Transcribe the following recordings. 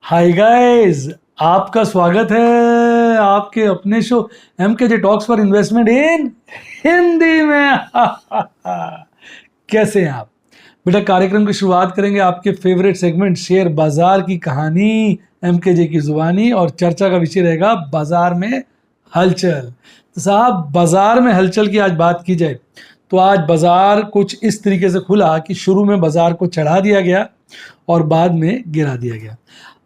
Hi guys, आपका स्वागत है आपके अपने शो MKJ टॉक्स पर इन्वेस्टमेंट इन हिंदी में। कैसे हैं आप बेटा? कार्यक्रम की शुरुआत करेंगे आपके फेवरेट सेगमेंट शेयर बाजार की कहानी MKJ की जुबानी, और चर्चा का विषय रहेगा बाजार में हलचल। तो साहब, बाजार में हलचल की आज बात की जाए तो आज बाजार कुछ इस तरीके से खुला कि शुरू में बाजार को चढ़ा दिया गया और बाद में गिरा दिया गया।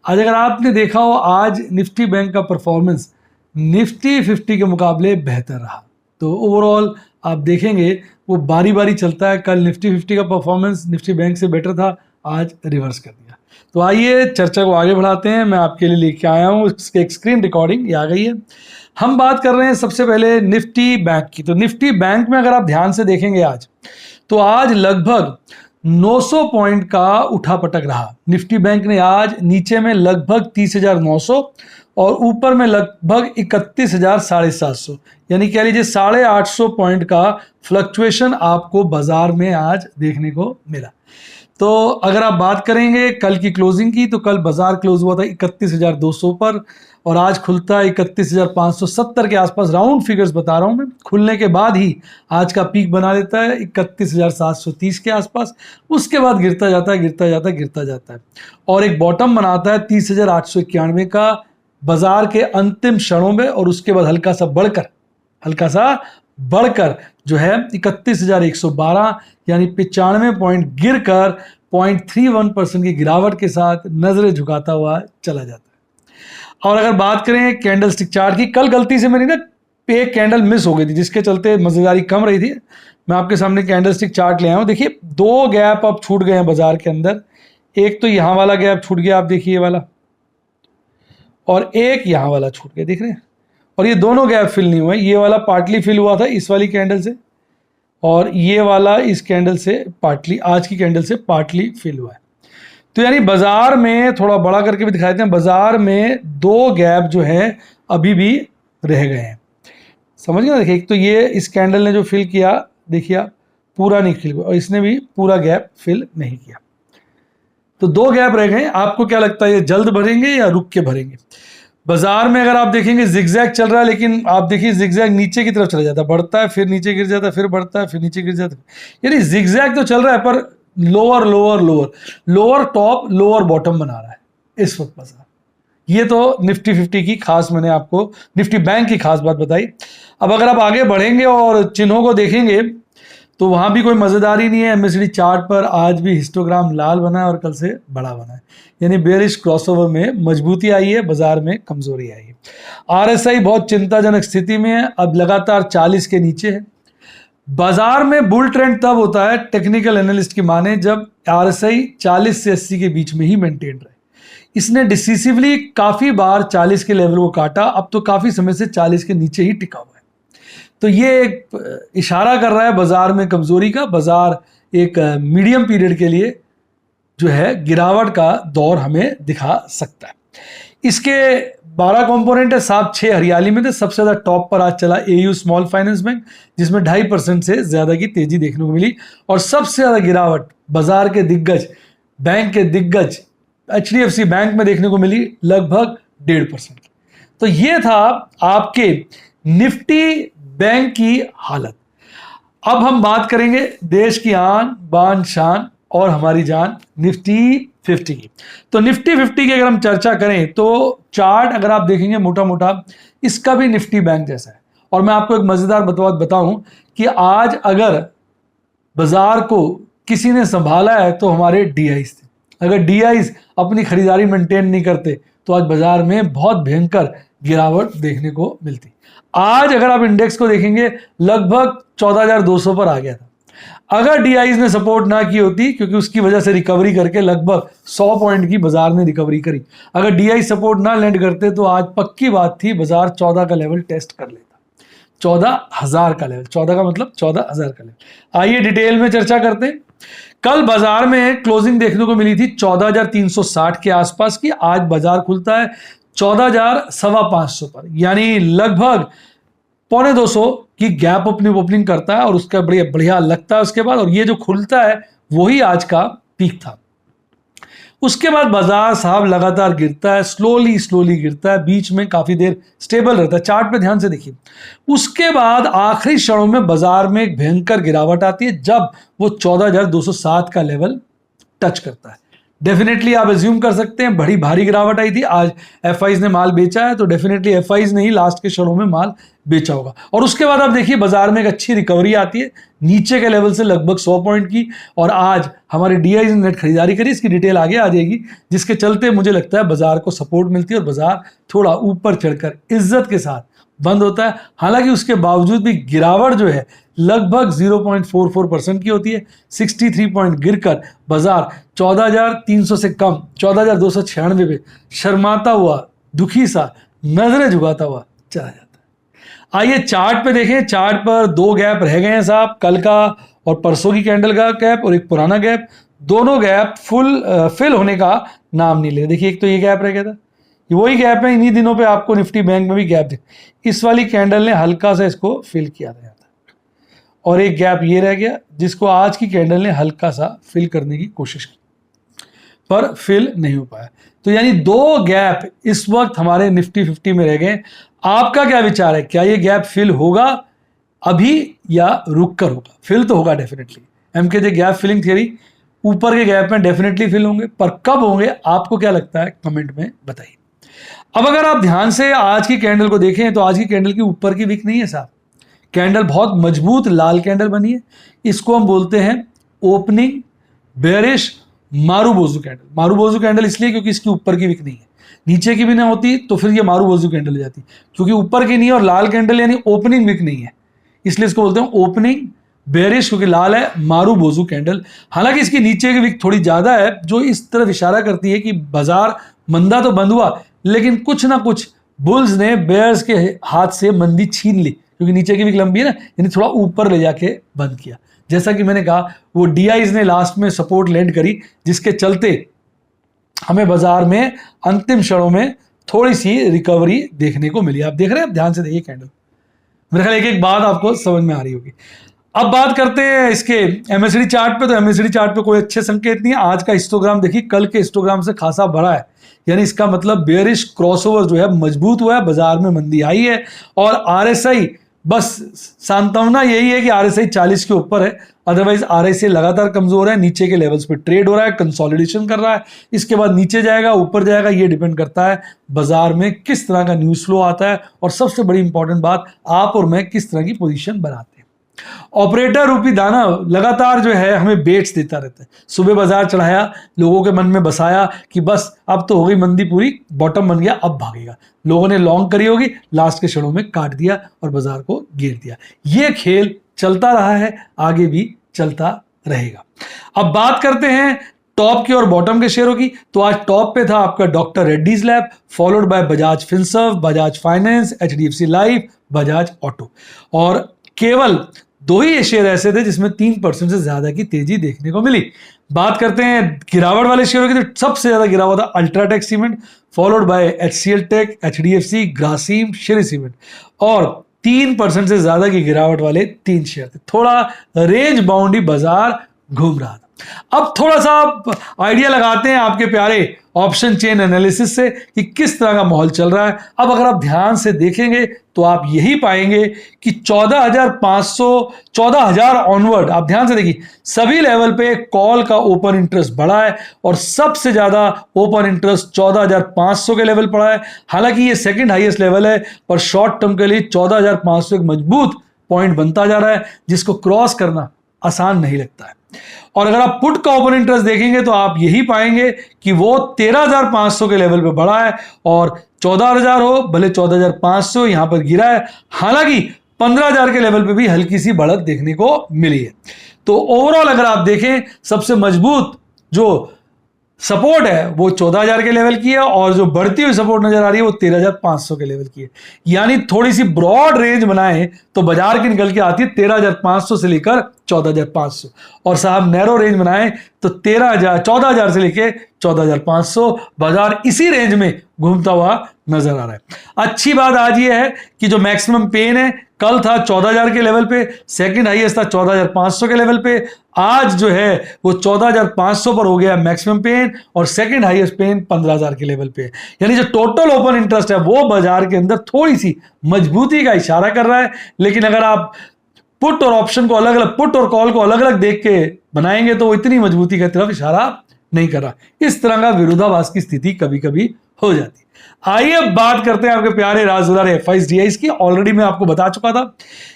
आज अगर आपने देखा हो, आज निफ्टी बैंक का परफॉर्मेंस निफ्टी 50 के मुकाबले बेहतर रहा। तो ओवरऑल आप देखेंगे वो बारी बारी चलता है। कल निफ्टी 50 का परफॉर्मेंस निफ्टी बैंक से बेटर था, आज रिवर्स कर दिया। तो आइए चर्चा को आगे बढ़ाते हैं। मैं आपके लिए लेके आया हूँ उसकी एक स्क्रीन रिकॉर्डिंग, ये आ गई है। हम बात कर रहे हैं सबसे पहले निफ्टी बैंक की। तो निफ्टी बैंक में अगर आप ध्यान से देखेंगे आज, तो आज लगभग 900 पॉइंट का उठापटक रहा। निफ्टी बैंक ने आज नीचे में लगभग 30,900 और ऊपर में लगभग 31,750, यानी कह लीजिए 850 पॉइंट का फ्लक्चुएशन आपको बाजार में आज देखने को मिला। तो अगर आप बात करेंगे कल की क्लोजिंग की, तो कल बाजार क्लोज हुआ था 31,200 पर और आज खुलता है 31,570 के आसपास। राउंड फिगर्स बता रहा हूं मैं, खुलने के बाद ही आज का पीक बना लेता है 31,730 के आसपास। उसके बाद गिरता जाता है, गिरता जाता है, गिरता जाता है और एक बॉटम बनाता है 30,891 का बाजार के अंतिम क्षणों में, और उसके बाद हल्का सा बढ़कर जो है 31,112 यानी 95 पॉइंट गिरकर 0.31% की गिरावट के साथ नजरें झुकाता हुआ चला जाता है। और अगर बात करें कैंडल स्टिक चार्ट की, कल गलती से मेरी ना एक कैंडल मिस हो गई थी जिसके चलते मजेदारी कम रही थी। मैं आपके सामने कैंडल स्टिक चार्ट ले आया हूं। देखिए, दो गैप अब छूट गए हैं बाजार के अंदर। एक तो यहां वाला गैप छूट गया, आप देखिए ये वाला, और एक यहां वाला छूट गया, देख रहे हैं। और ये दोनों गैप फिल नहीं हुए। ये वाला पार्टली फिल हुआ था इस वाली कैंडल से, और ये वाला इस कैंडल से पार्टली, आज की कैंडल से पार्टली फिल हुआ है। तो यानी बाजार में थोड़ा बड़ा करके भी दिखा देते हैं, बाजार में दो गैप जो है अभी भी रह गए हैं। समझ गए ना? देखिए, एक तो ये इस कैंडल ने जो फिल किया, देखिए आप, पूरा नहीं फिल हुआ, और इसने भी पूरा गैप फिल नहीं किया। तो दो गैप रह गए। आपको क्या लगता है ये जल्द भरेंगे या रुक के भरेंगे? बाजार में अगर आप देखेंगे जिगजैग चल रहा है, लेकिन आप देखिए जिगजैग नीचे की तरफ चला जाता है, बढ़ता है फिर नीचे गिर जाता है, फिर बढ़ता है फिर नीचे गिर जाता है। यानी जिगजैग तो चल रहा है पर lower lower lower lower top lower bottom बना रहा है इस वक्त बाजार। ये तो निफ्टी 50 की खास, मैंने आपको निफ्टी बैंक की खास बात बताई। अब अगर आप आगे बढ़ेंगे और चिन्हों को देखेंगे तो वहां भी कोई मजेदारी नहीं है। MACD चार्ट पर आज भी हिस्टोग्राम लाल बना है और कल से बड़ा बना है, यानी बेरिश क्रॉसओवर में मजबूती आई है, बाजार में कमजोरी आई है। RSI बहुत चिंताजनक स्थिति में है, अब लगातार 40 के नीचे है। बाजार में बुल ट्रेंड तब होता है टेक्निकल एनालिस्ट की माने जब RSI 40 से 80 के बीच में ही मेंटेन रहे। इसने डिसिसिवली काफी बार 40 के लेवल को काटा, अब तो काफी समय से 40 के नीचे ही टिका हुआ है। तो ये एक इशारा कर रहा है बाजार में कमजोरी का। बाजार एक मीडियम पीरियड के लिए जो है गिरावट का दौर हमें दिखा सकता है। इसके 12 कंपोनेंट है, 7-6 हरियाली में थे। सबसे ज्यादा टॉप पर आज चला AU स्मॉल फाइनेंस बैंक, जिसमें 2.5% से ज्यादा की तेजी देखने को मिली, और सबसे ज्यादा गिरावट बाजार के दिग्गज बैंक के दिग्गज HDFC बैंक में देखने को मिली, लगभग 1.5%। तो ये था आपके निफ्टी बैंक की हालत। अब हम बात करेंगे देश की आन बान शान और हमारी जान निफ्टी 50 की। तो निफ्टी 50 की अगर हम चर्चा करें तो चार्ट अगर आप देखेंगे मोटा मोटा इसका भी निफ्टी बैंक जैसा है। और मैं आपको एक मजेदार बात बताऊं कि आज अगर बाजार को किसी ने संभाला है तो हमारे DIs थे। अगर DIs अपनी खरीदारी मेंटेन नहीं करते तो आज बाजार में बहुत भयंकर गिरावट देखने को मिलती। आज अगर आप इंडेक्स को देखेंगे लगभग 14,200 पर आ गया था। अगर DIs ने सपोर्ट ना की होती, क्योंकि उसकी वजह से रिकवरी करके लगभग 100 पॉइंट की बाजार ने रिकवरी करी, अगर DI सपोर्ट ना लैंड करते तो आज पक्की बात थी बाजार 14 का लेवल टेस्ट कर लेता। 14,000 का लेवल, 14 का मतलब 14,000 का लेवल। आइए डिटेल में चर्चा करते हैं। कल बाजार में क्लोजिंग देखने को मिली थी 14,360 के आसपास की। आज बाजार खुलता है 14,550 पर, यानी लगभग 250 की गैप ओपनिंग करता है और उसका बढ़िया लगता है उसके बाद। और ये जो खुलता है वही आज का पीक था। उसके बाद बाजार साहब लगातार गिरता है, स्लोली गिरता है, बीच में काफी देर स्टेबल रहता है। चार्ट पे ध्यान से देखिए, उसके बाद आखिरी क्षणों में बाजार में एक भयंकर गिरावट आती है जब वो 14,207 का लेवल टच करता है। डेफिनेटली आप एज्यूम कर सकते हैं बड़ी भारी गिरावट आई थी। आज एफआईज ने माल बेचा है तो डेफिनेटली एफआईज ने ही लास्ट के क्षणों में माल बेचा होगा। और उसके बाद आप देखिए बाजार में एक अच्छी रिकवरी आती है नीचे के लेवल से लगभग 100 पॉइंट की, और आज हमारे डीआईज ने नेट खरीदारी करी, इसकी डिटेल आगे आ जाएगी, जिसके चलते मुझे लगता है बाजार को सपोर्ट मिलती है और बाजार थोड़ा ऊपर चढ़कर इज्जत के साथ बंद होता है। हालांकि उसके बावजूद भी गिरावट जो है लगभग 0.44% की होती है। 63 पॉइंट गिरकर बाजार 14,300 से कम 14,296 पे शर्माता हुआ, दुखी सा, नजरें झुकाता हुआ चला जाता है। आइए चार्ट पे देखें। चार्ट पर दो गैप रह गए हैं साहब, कल का और परसों की कैंडल का गैप और एक पुराना गैप। दोनों गैप फिल होने का नाम नहीं ले। देखिए एक तो ये गैप रह गया था, वही गैप है। इन्हीं दिनों पे आपको निफ्टी बैंक में भी गैप थे, इस वाली कैंडल ने हल्का सा इसको फिल किया था, और एक गैप ये रह गया जिसको आज की कैंडल ने हल्का सा फिल करने की कोशिश की पर फिल नहीं हो पाया। तो यानी दो गैप इस वक्त हमारे निफ्टी 50 में रह गए। आपका क्या विचार है, क्या ये गैप फिल होगा अभी या रुक कर होगा? फिल तो होगा डेफिनेटली। एमकेजे गैप फिलिंग थियरी, ऊपर के गैप में डेफिनेटली फिल होंगे, पर कब होंगे आपको क्या लगता है कमेंट में बताइए। अब अगर आप ध्यान से आज की कैंडल को देखें तो आज की कैंडल की ऊपर की विक नहीं है साहब, कैंडल बहुत मजबूत लाल कैंडल बनी है। इसको हम बोलते हैं opening bearish marubozu candle. Marubozu candle इसलिए क्योंकि इसकी ऊपर की विक नहीं है, नीचे की भी ना होती तो फिर ये मारूबोजू कैंडल हो जाती, क्योंकि ऊपर की नहीं है और लाल कैंडल यानी ओपनिंग विक नहीं है, इसलिए इसको बोलते हैं ओपनिंग बेरिश, क्योंकि लाल है मारूबोजू कैंडल। हालांकि इसकी नीचे की विक थोड़ी ज्यादा है जो इस तरफ इशारा करती है कि बाजार मंदा तो बंद हुआ लेकिन कुछ ना कुछ बुल्स ने बेयर्स के हाथ से मंदी छीन ली, क्योंकि नीचे की विक लंबी है ना, यानी थोड़ा ऊपर ले जाके बंद किया। जैसा कि मैंने कहा वो डीआईज ने लास्ट में सपोर्ट लैंड करी, जिसके चलते हमें बाजार में अंतिम क्षणों में थोड़ी सी रिकवरी देखने को मिली। आप देख रहे हैं, आप ध्यान से देखिए कैंडल, मेरे ख्याल एक एक बात आपको समझ में आ रही होगी। अब बात करते हैं इसके एमएसडी चार्ट पे। तो एमएसडी चार्ट पे कोई अच्छे संकेत नहीं है। आज का हिस्टोग्राम देखिए कल के हिस्टोग्राम से खासा बड़ा है, यानी इसका मतलब बेयरिश क्रॉसओवर जो है मजबूत हुआ है, बाजार में मंदी आई है। और आरएसआई, बस सांत्वना यही है कि आरएसआई 40 के ऊपर है, अदरवाइज आरएसआई लगातार कमजोर है, नीचे के लेवल्स पे ट्रेड हो रहा है, कंसोलिडेशन कर रहा है। इसके बाद नीचे जाएगा ऊपर जाएगा, ये डिपेंड करता है बाजार में किस तरह का न्यूज फ्लो आता है, और सबसे बड़ी इंपॉर्टेंट बात आप और मैं किस तरह की पोजीशन बनाते हैं। ऑपरेटर रूपी दाना लगातार जो है हमें बेट्स देता रहता है। सुबह बाजार चढ़ाया, लोगों के मन में बसाया कि बस अब तो हो गई मंदी पूरी, बॉटम बन गया, अब भागेगा। लोगों ने लॉन्ग करी होगी, लास्ट के क्षणों में काट दिया और बाजार को गिर दिया। ये खेल चलता रहा है, आगे भी चलता रहेगा। अब बात करते हैं टॉप की और बॉटम के शेयरों की। तो आज टॉप पे था आपका doctor Reddy's lab, followed by Bajaj Finserv, Bajaj finance, HDFC life, Bajaj auto. और केवल दो ही ये शेयर ऐसे थे जिसमें 3% से ज्यादा की तेजी देखने को मिली। बात करते हैं गिरावट वाले शेयरों की, तो सबसे ज्यादा गिरा हुआ था UltraTech cement, followed by HCL Tech, HDFC, Grasim, Shree cement. और 3% से ज्यादा की गिरावट वाले 3 शेयर थे। थोड़ा रेंज बाउंड ही बाजार घूम रहा था। अब थोड़ा सा आइडिया लगाते हैं आपके प्यारे ऑप्शन चेन एनालिसिस से कि किस तरह का माहौल चल रहा है। अब अगर आप ध्यान से देखेंगे तो आप यही पाएंगे कि 14,500 14,000 ऑनवर्ड, आप ध्यान से देखिए सभी लेवल पे कॉल का ओपन इंटरेस्ट बढ़ा है और सबसे ज्यादा ओपन इंटरेस्ट 14,500 के लेवल पड़ा है। हालांकि ये सेकंड हाईएस्ट लेवल है, पर शॉर्ट टर्म के लिए 14,500 एक मजबूत पॉइंट बनता जा रहा है, जिसको क्रॉस करना आसान नहीं लगता है। और अगर आप पुट का ओपन इंटरेस्ट देखेंगे तो आप यही पाएंगे कि वो 13,500 के लेवल पे बढ़ा है, और 14,000 हो भले 14,500 यहां पर गिरा है। हालांकि 15,000 के लेवल पे भी हल्की सी बढ़त देखने को मिली है। तो ओवरऑल अगर आप देखें सबसे मजबूत जो सपोर्ट है वो 14,000 के लेवल की है, और जो बढ़ती हुई सपोर्ट नजर आ रही है वो 13,500 के लेवल की है। यानी थोड़ी सी ब्रॉड रेंज बनाए तो बाजार की निकल के आती है 13,500 से लेकर 14,500। और साहब नैरो रेंज बनाए तो 14,000 से लेके 14,500 बाजार इसी रेंज में घूमता हुआ नजर आ रहा है। अच्छी बात आज ये है कि जो मैक्सिमम पेन है कल था 14,000 के लेवल पे, सेकंड हाईएस्ट था 14,500 के लेवल पे, आज जो है वो 14,500 पर हो गया मैक्सिमम पेन और सेकंड हाईएस्ट पेन 15,000 के लेवल पे। यानी जो टोटल ओपन इंटरेस्ट है वो बाजार के अंदर थोड़ी सी मजबूती का इशारा कर रहा है। लेकिन अगर आप पुट और ऑप्शन को अलग अलग, पुट और कॉल को अलग अलग देख के बनाएंगे तो वो इतनी मजबूती की तरफ इशारा नहीं कर रहा। इस तरह का विरोधाभास की स्थिति कभी कभी हो जाती है। आइए अब बात करते हैं आपके प्यारे राजदुलार एफआईज डीआईज की। ऑलरेडी मैं आपको बता चुका था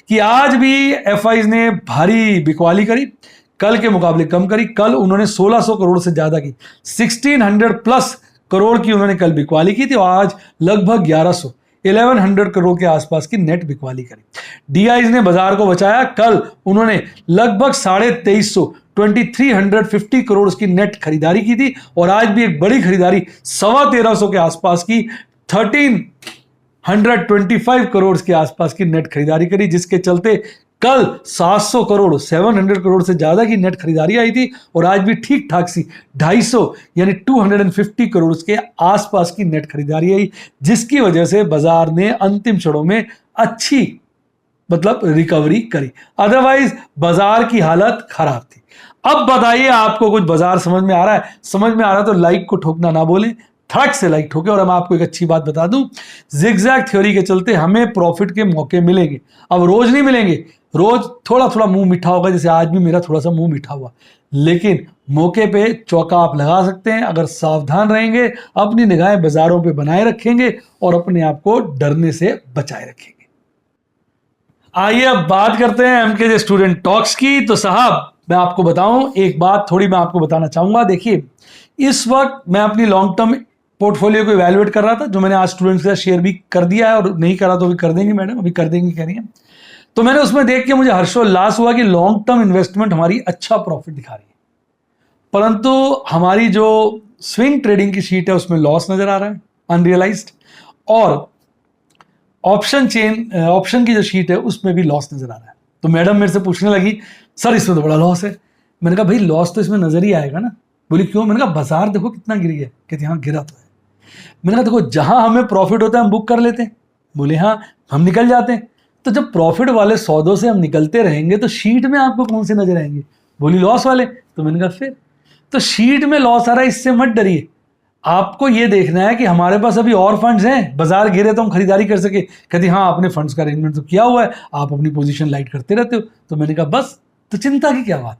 कि आज भी एफआईज ने भारी बिकवाली करी, कल के मुकाबले कम करी। कल उन्होंने 1600 करोड़ से ज्यादा की, 1600 प्लस करोड़ की उन्होंने कल बिकवाली की थी और आज लगभग 1100 करोड़ के आसपास की नेट बिकवाली करी। डीआईज ने बाजार को बचाया, कल उन्होंने लगभग 2350 करोड़ की नेट खरीदारी की थी और आज भी एक बड़ी खरीदारी 1325 के आसपास की 1325 करोड़ के आसपास की नेट खरीदारी करी, जिसके चलते कल 700 करोड़ 700 करोड़ से ज्यादा की नेट खरीदारी आई थी और आज भी ठीक ठाक सी 250 यानी 250 करोड़ के आसपास की नेट खरीदारी आई, जिसकी वजह से बाजार ने अंतिम क्षणों में अच्छी रिकवरी करी। अदरवाइज बाजार की हालत खराब थी। अब बताइए आपको कुछ बाजार समझ में आ रहा है? समझ में आ रहा है तो लाइक को ठोकना ना बोलें, थर्ड से लाइक ठोके। और हम आपको एक अच्छी बात बता दूं, जिगजैग थ्योरी के चलते हमें प्रॉफिट के मौके मिलेंगे। अब रोज नहीं मिलेंगे, रोज थोड़ा थोड़ा मुंह मीठा होगा, जैसे आज भी मेरा थोड़ा सा मुंह मीठा हुआ, लेकिन मौके पे चौका आप लगा सकते हैं अगर सावधान रहेंगे, अपनी निगाहें बाजारों पे बनाए रखेंगे और अपने आप को डरने से बचाए रखेंगे। आइए अब बात करते हैं एमकेजे स्टूडेंट टॉक्स की। तो साहब मैं आपको बताऊं एक बात, थोड़ी मैं आपको बताना चाहूंगा। देखिए इस वक्त मैं अपनी लॉन्ग टर्म पोर्टफोलियो को इवैल्यूएट कर रहा था, जो मैंने आज स्टूडेंट्स के साथ शेयर भी कर दिया है, और नहीं करा तो अभी कर देंगे मैडम, अभी कर देंगे कह रही है। तो मैंने उसमें देख के मुझे हर्षोल्लास हुआ कि लॉन्ग टर्म इन्वेस्टमेंट हमारी अच्छा प्रॉफिट दिखा रही है, परंतु हमारी जो स्विंग ट्रेडिंग की शीट है उसमें लॉस नजर आ रहा है अनरियलाइज्ड, और ऑप्शन की जो शीट है उसमें भी लॉस नजर आ रहा है। तो मैडम मेरे से पूछने लगी सर इसमें तो बड़ा लॉस है। मैंने कहा भाई लॉस तो इसमें नजर ही आएगा ना। बोली क्यों? मैंने कहा बाजार देखो कितना गिर गया। कहती हाँ गिरा तो है। मैंने कहा देखो जहां हमें प्रॉफिट होता है हम बुक कर लेते हैं। बोले हाँ हम निकल जाते हैं। तो जब प्रॉफिट वाले सौदों से हम निकलते रहेंगे तो शीट में आपको कौन से नजर आएंगे? बोली लॉस वाले। तो मैंने कहा फिर तो शीट में लॉस आ रहा है, इससे मत डरिए। आपको ये देखना है कि हमारे पास अभी और फंड्स हैं, बाजार गिरे तो हम खरीदारी कर सके। कहती हाँ आपने फंड्स का अरेंजमेंट तो किया हुआ है, आप अपनी पोजीशन लाइट करते रहते हो। तो मैंने कहा बस, तो चिंता की क्या बात है,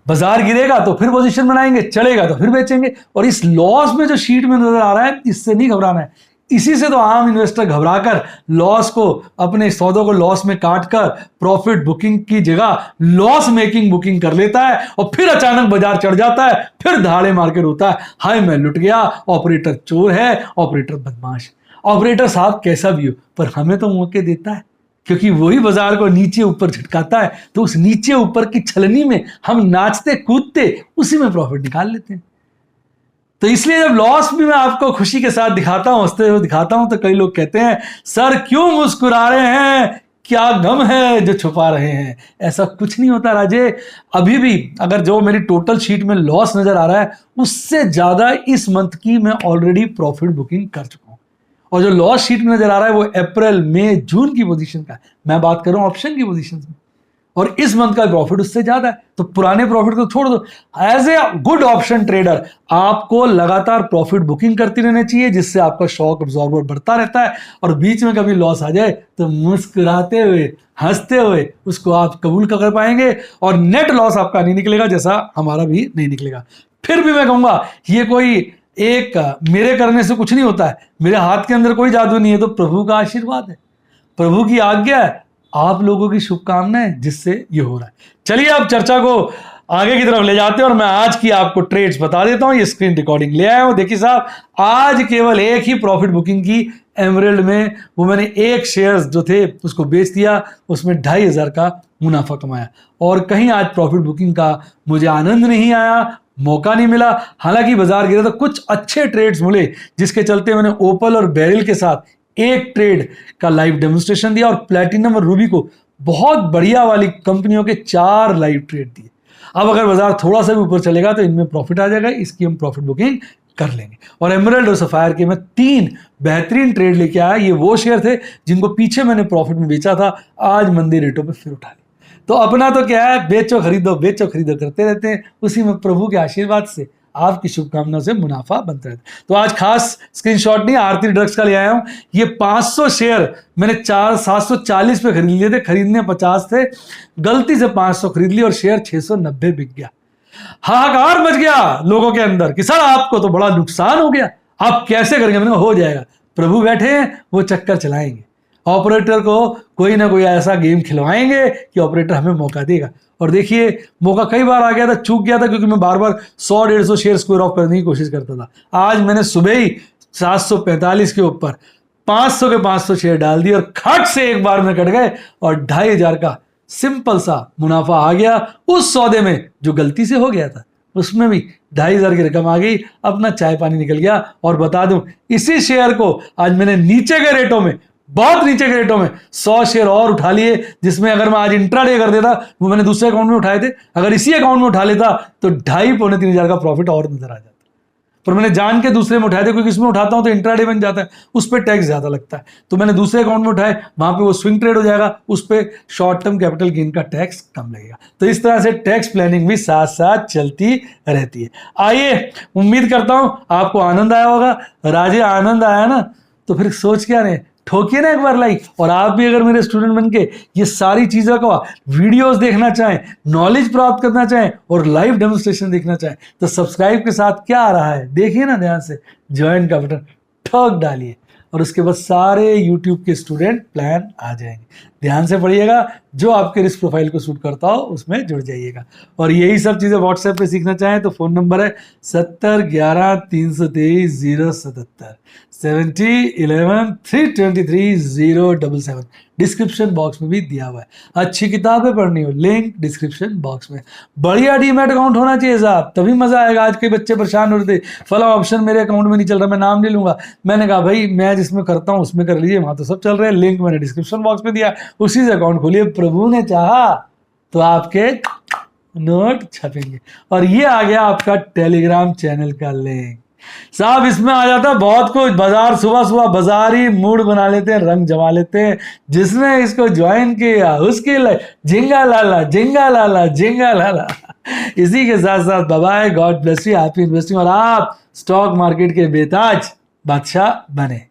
बाजार गिरेगा तो फिर पोजीशन बनाएंगे, चलेगा तो फिर बेचेंगे। और इस लॉस में जो शीट में नजर आ रहा है इससे नहीं घबराना है। इसी से तो आम इन्वेस्टर घबराकर लॉस को, अपने सौदों को लॉस में काटकर प्रॉफिट बुकिंग की जगह लॉस मेकिंग बुकिंग कर लेता है और फिर अचानक बाजार चढ़ जाता है, फिर दहाड़े मार के रोता है हाय मैं लुट गया, ऑपरेटर चोर है, ऑपरेटर बदमाश। ऑपरेटर साहब कैसा भी हो पर हमें तो मौके देता है, क्योंकि वही बाजार को नीचे ऊपर झटकाता है, तो उस नीचे ऊपर की छलनी में हम नाचते कूदते उसी में प्रॉफिट निकाल लेते हैं। तो इसलिए जब लॉस भी मैं आपको खुशी के साथ दिखाता हूं, हंसते हुए दिखाता हूं, तो कई लोग कहते हैं सर क्यों मुस्कुरा रहे हैं, क्या गम है जो छुपा रहे हैं। ऐसा कुछ नहीं होता राजे। अभी भी अगर जो मेरी टोटल शीट में लॉस नजर आ रहा है उससे ज्यादा इस मंथ की मैं ऑलरेडी प्रॉफिट बुकिंग कर चुका हूं, और जो लॉस शीट में नजर आ रहा है वो अप्रैल मई जून की पोजीशन का है। मैं बात कर रहा हूं ऑप्शन की पोजीशन में, और इस मंथ का प्रॉफिट उससे ज्यादा है। तो पुराने प्रॉफिट को छोड़ दो। As a good option trader आपको लगातार प्रॉफिट बुकिंग करती रहनी चाहिए, जिससे आपका शॉक अब्जॉर्बर बढ़ता रहता है, और बीच में कभी लॉस आ जाए तो मुस्कुराते हुए हंसते हुए उसको आप कबूल कर पाएंगे, और नेट लॉस आपका नहीं निकलेगा जैसा हमारा भी नहीं निकलेगा। फिर भी मैं कहूंगा ये कोई एक मेरे करने से कुछ नहीं होता है, मेरे हाथ के अंदर कोई जादू नहीं है, तो प्रभु का आशीर्वाद है, प्रभु की आज्ञा है, आप लोगों की शुभकामनाएं, जिससे ये हो रहा है। चलिए अब चर्चा को आगे की तरफ ले जाते हैं और मैं आज की आपको ट्रेड्स बता देता हूं। ये स्क्रीन रिकॉर्डिंग ले आया हूं। देखिए साहब आज केवल एक ही प्रॉफिट बुकिंग की एमराल्ड में, वो मैंने एक शेयर्स जो थे उसको बेच दिया, उसमें 2,500 का मुनाफा कमाया, और कहीं आज प्रॉफिट बुकिंग का मुझे आनंद नहीं आया, मौका नहीं मिला। हालांकि बाजार गिरा तो कुछ अच्छे ट्रेड्स मिले, जिसके चलते मैंने ओपल और बेरिल के साथ एक ट्रेड का लाइव डेमोन्स्ट्रेशन दिया और प्लैटिनम और रूबी को बहुत बढ़िया वाली कंपनियों के 4 लाइव ट्रेड दिए। अब अगर बाजार थोड़ा सा भी ऊपर चलेगा तो इनमें प्रॉफिट आ जाएगा, इसकी हम प्रॉफिट बुकिंग कर लेंगे। और एमराल्ड और सफायर के मैं 3 बेहतरीन ट्रेड लेके आया। ये वो शेयर थे जिनको पीछे मैंने प्रॉफिट में बेचा था, आज मंदी रेटों पे फिर उठा लिया। तो अपना तो क्या है, बेचो खरीदो करते रहते हैं, उसी में प्रभु के आशीर्वाद से, आपकी शुभकामनाओं से मुनाफा बनता रहता है। तो आज खास स्क्रीनशॉट नहीं, आरती ड्रग्स का ले आया हूं। ये 500 शेयर मैंने 740 पे खरीद लिए थे, खरीदने 50 थे, गलती से 500 खरीद लिए और शेयर 690 बिक गया। हाहाकार मच गया लोगों के अंदर कि सर आपको तो बड़ा नुकसान हो गया, आप कैसे करेंगे? मैंने कहा हो जाएगा, प्रभु बैठे हैं, वो चक्कर चलाएंगे। ऑपरेटर को कोई ना कोई ऐसा गेम खिलवाएंगे कि ऑपरेटर हमें मौका देगा। और देखिए मौका कई बार आ गया था, चूक गया था, क्योंकि मैं बार बार 100-150 शेयर स्क्वायर ऑफ करने की कोशिश करता था। आज मैंने सुबह ही 745 के ऊपर 500 के 500 शेयर डाल दिए और खट से एक बार में कट गए और 2500 का सिंपल सा मुनाफा आ गया। उस सौदे में जो गलती से हो गया था उसमें भी 2500 की रकम आ गई, अपना चाय पानी निकल गया। और बता दूं, इसी शेयर को आज मैंने नीचे के रेटों में, बहुत नीचे के रेटों में 100 शेयर और उठा लिए, जिसमें अगर मैं आज इंट्राडे कर देता, वो मैंने दूसरे अकाउंट में उठाए थे, अगर इसी अकाउंट में उठा लेता तो 2,500-3,000 का प्रॉफिट और नजर आ जाता। पर मैंने जान के दूसरे में उठाए थे, क्योंकि इसमें उठाता हूं तो इंट्राडे बन जाता है, उस पर टैक्स ज्यादा लगता है। तो मैंने दूसरे अकाउंट में उठाए, वहां पे वो स्विंग ट्रेड हो जाएगा, उस पर शॉर्ट टर्म कैपिटल गेन का टैक्स कम लगेगा। तो इस तरह से टैक्स प्लानिंग भी साथ साथ चलती रहती है। आइए, उम्मीद करता हूं आपको आनंद आया होगा। राजे आनंद आया ना, तो फिर सोच क्या रहे, ठोकिए ना एक बार लाइक। और आप भी अगर मेरे स्टूडेंट बन के ये सारी चीज़ों का वीडियोस देखना चाहें, नॉलेज प्राप्त करना चाहें और लाइव डेमोन्स्ट्रेशन देखना चाहें, तो सब्सक्राइब के साथ क्या आ रहा है देखिए ना ध्यान से, ज्वाइन का बटन ठोक डालिए और उसके बाद सारे यूट्यूब के स्टूडेंट प्लान आ जाएंगे। ध्यान से पढ़िएगा, जो आपके रिस्क प्रोफाइल को सूट करता हो उसमें जुड़ जाइएगा। और यही सब चीज़ें व्हाट्सएप पे सीखना चाहें तो फ़ोन नंबर है 7011-323-077, 7011-323-077। डिस्क्रिप्शन बॉक्स में भी दिया हुआ है। अच्छी किताबें पढ़नी हो, लिंक डिस्क्रिप्शन बॉक्स में। बढ़िया डीमैट अकाउंट होना चाहिए साहब, तभी मजा आएगा। आज के बच्चे परेशान हो रहे थे, फला ऑप्शन मेरे अकाउंट में नहीं चल रहा, मैं नाम नहीं लूंगा। मैंने कहा भाई मैं जिसमें करता हूँ उसमें कर लीजिए, वहां तो सब चल रहे हैं। लिंक मैंने डिस्क्रिप्शन बॉक्स में दिया, उसी से अकाउंट खोलिए। प्रभु ने चाहा तो आपके नोट छपेंगे। और ये आ गया आपका टेलीग्राम चैनल का लिंक साहब। इसमें आ जाता है बहुत कुछ। बाजार सुबह सुबह बाजार ही मूड बना लेते हैं, रंग जमा लेते हैं। जिसने इसको ज्वाइन किया उसके लिए झिंगा लाला झिंगा लाला झिंगा लाला। इसी के साथ साथ bye bye, God bless you, happy investing. और आप स्टॉक मार्केट के बेताज बादशाह बने।